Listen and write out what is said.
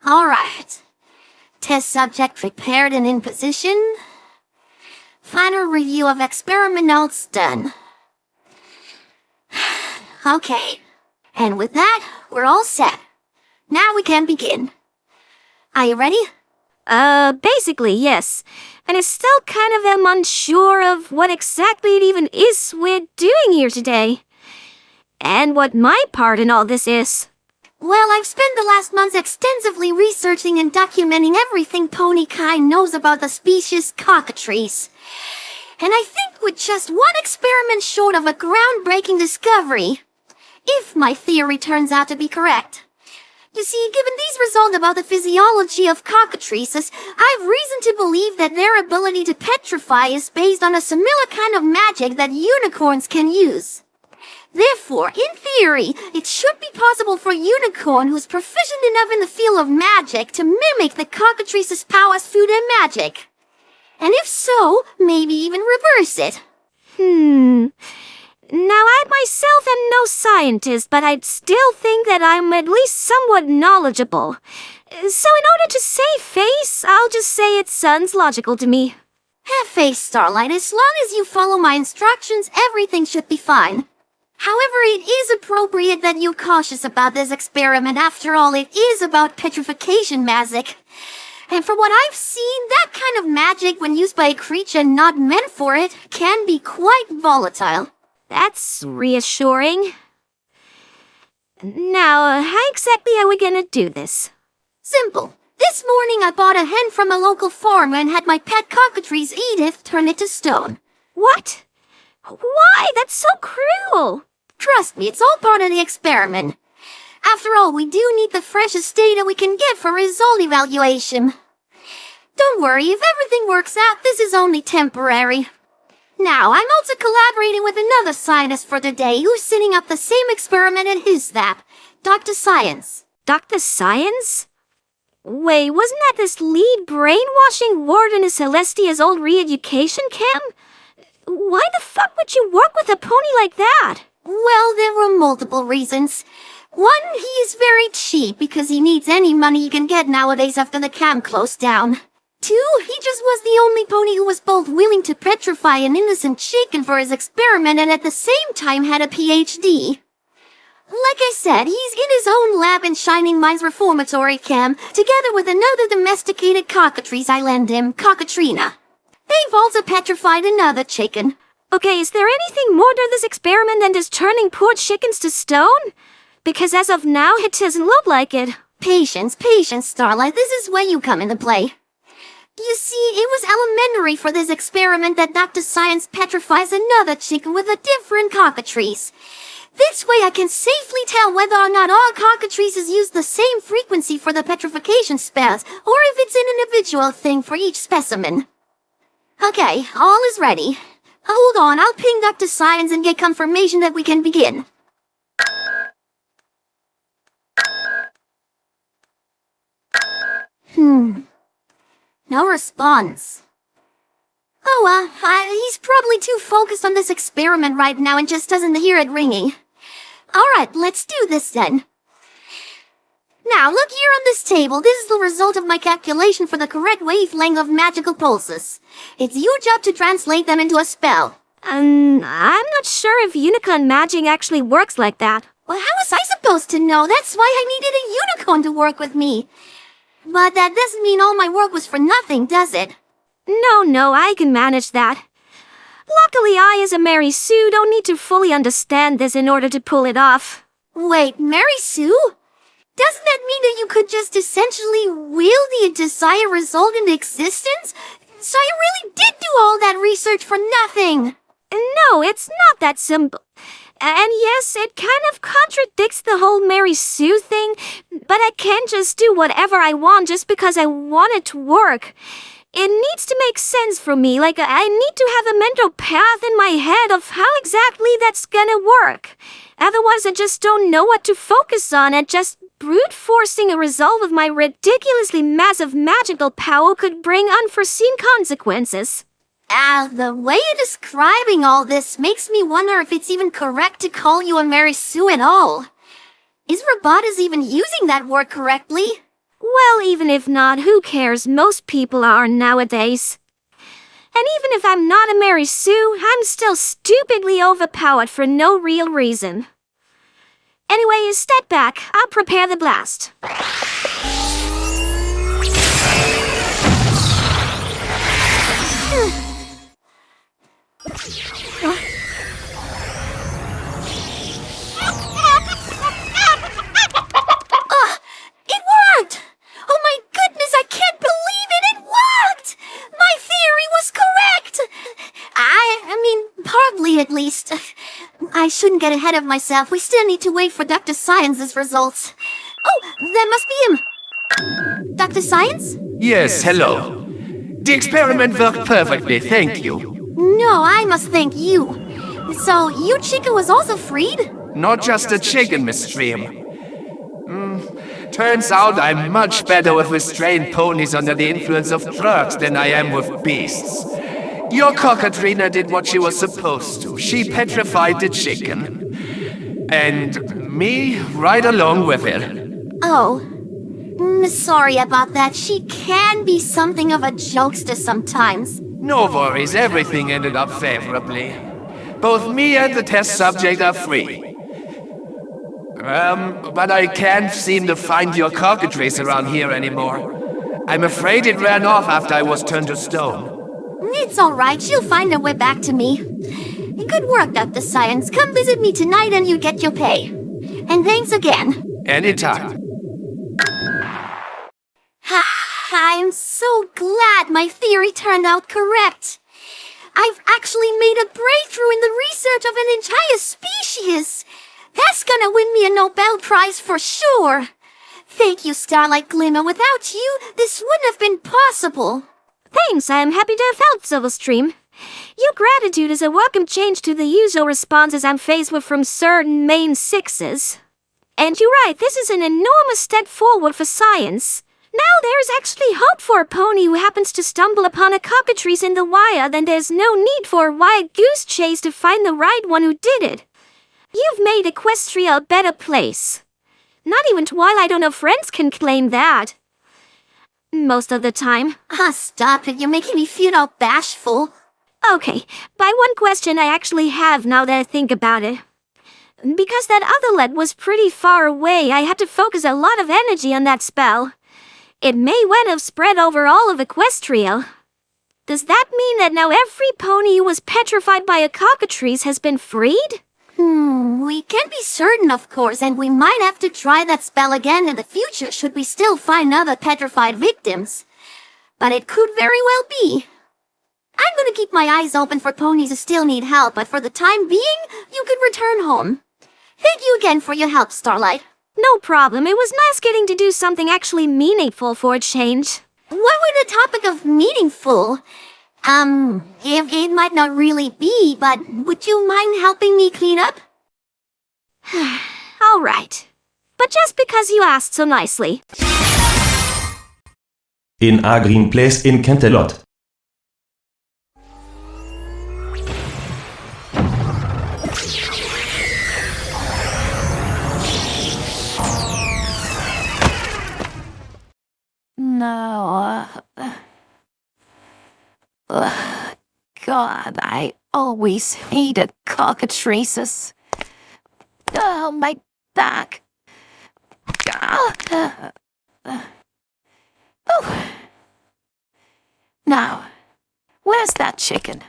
Alright. Test subject prepared and in position. Final review of experiment notes done. Okay. And with that, we're all set. Now we can begin. Are you ready? Basically, yes. And I still kind of am unsure of what exactly it even is we're doing here today. And what my part in all this is. Well, I've spent the last months extensively researching and documenting everything pony kind knows about the species cockatrice. And I think we're just one experiment short of a groundbreaking discovery. If my theory turns out to be correct. You see, given these results about the physiology of cockatrices, I've reason to believe that their ability to petrify is based on a similar kind of magic that unicorns can use. Therefore, in theory, it should be possible for a unicorn who's proficient enough in the field of magic to mimic the cockatrice's powers through their magic. And if so, maybe even reverse it. Now, I myself am no scientist, but I'd still think that I'm at least somewhat knowledgeable. So in order to save face, I'll just say it sounds logical to me. Have faith, Starlight. As long as you follow my instructions, everything should be fine. However, it is appropriate that you're cautious about this experiment. After all, it is about petrification magic. And from what I've seen, that kind of magic, when used by a creature not meant for it, can be quite volatile. That's reassuring. Now, how exactly are we gonna do this? Simple. This morning I bought a hen from a local farmer and had my pet cockatrice Edith turn it to stone. What? Why? That's so cruel. Trust me, it's all part of the experiment. After all, we do need the freshest data we can get for result evaluation. Don't worry, if everything works out, this is only temporary. Now, I'm also collaborating with another scientist for today who's setting up the same experiment in his lab, Dr. Science. Dr. Science? Wait, wasn't that this lead brainwashing ward in a Celestia's old re-education camp? Why the fuck would you work with a pony like that? Well, there were multiple reasons. One, he is very cheap because he needs any money he can get nowadays after the camp closed down. Two, he just was the only pony who was both willing to petrify an innocent chicken for his experiment and at the same time had a PhD. Like I said, he's in his own lab in Shining Minds Reformatory Camp, together with another domesticated cockatrice I lend him, Cockatrina. They've also petrified another chicken. Okay, is there anything more to this experiment than just turning poor chickens to stone? Because as of now, it doesn't look like it. Patience, Starlight, this is where you come into play. You see, it was elementary for this experiment that Dr. Science petrifies another chicken with a different cockatrice. This way I can safely tell whether or not all cockatrices use the same frequency for the petrification spells, or if it's an individual thing for each specimen. Okay, all is ready. Hold on, I'll ping Dr. Science and get confirmation that we can begin. No response. He's probably too focused on this experiment right now and just doesn't hear it ringing. Alright, let's do this then. Now, look here on this table. This is the result of my calculation for the correct wavelength of magical pulses. It's your job to translate them into a spell. I'm not sure if unicorn magic actually works like that. Well, how was I supposed to know? That's why I needed a unicorn to work with me. But that doesn't mean all my work was for nothing, does it? No, I can manage that. Luckily, I as a Mary Sue don't need to fully understand this in order to pull it off. Wait, Mary Sue? Doesn't that mean that you could just essentially will the desired result into existence? So you really did do all that research for nothing? No, it's not that simple. And yes, it kind of contradicts the whole Mary Sue thing, but I can't just do whatever I want just because I want it to work. It needs to make sense for me, like I need to have a mental path in my head of how exactly that's gonna work. Otherwise, I just don't know what to focus on, and just brute forcing a result with my ridiculously massive magical power could bring unforeseen consequences. The way you're describing all this makes me wonder if it's even correct to call you a Mary Sue at all. Is Robotas even using that word correctly? Well, even if not, who cares? Most people are nowadays. And even if I'm not a Mary Sue, I'm still stupidly overpowered for no real reason. Anyway, step back. I'll prepare the blast. It worked! Oh my goodness, I can't believe it! It worked! My theory was correct! I mean, partly at least. I shouldn't get ahead of myself. We still need to wait for Dr. Science's results. Oh, that must be him. Dr. Science? Yes, hello. The experiment worked perfectly, thank you. No, I must thank you. So, your chicken was also freed? Not just a chicken, Miss Stream. Turns out I'm much better with restrained ponies under the influence of drugs than I am with beasts. Your cockatrina did what she was supposed to. She petrified the chicken. And me right along with it. Oh. Sorry about that. She can be something of a jokester sometimes. No worries, everything ended up favorably. Both me and the test subject are free. But I can't seem to find your cockatrice around here anymore. I'm afraid it ran off after I was turned to stone. It's alright, she'll find her way back to me. Good work, Dr. Science. Come visit me tonight and you get your pay. And thanks again. Anytime. I'm so glad my theory turned out correct. I've actually made a breakthrough in the research of an entire species. That's gonna win me a Nobel Prize for sure. Thank you, Starlight Glimmer. Without you, this wouldn't have been possible. Thanks, I'm happy to have helped, Silverstream. Your gratitude is a welcome change to the usual responses I'm faced with from certain main sixes. And you're right, this is an enormous step forward for science. Now there is actually hope for a pony who happens to stumble upon a cockatrice in the wild, and there's no need for a wild goose chase to find the right one who did it. You've made Equestria a better place. Not even Twilight or no friends can claim that. Most of the time. Stop it. You're making me feel all bashful. Okay, by one question I actually have now that I think about it. Because that other lead was pretty far away, I had to focus a lot of energy on that spell. It may well have spread over all of Equestria. Does that mean that now every pony who was petrified by a cockatrice has been freed? We can't be certain, of course, and we might have to try that spell again in the future should we still find other petrified victims. But it could very well be. I'm gonna keep my eyes open for ponies who still need help, but for the time being, you can return home. Thank you again for your help, Starlight. No problem. It was nice getting to do something actually meaningful for a change. What were the topic of meaningful? It might not really be, but would you mind helping me clean up? All right. But just because you asked so nicely. In a green place in Cantelot. No. God, I always hated cockatrices. Oh, my back. Oh. Now, where's that chicken?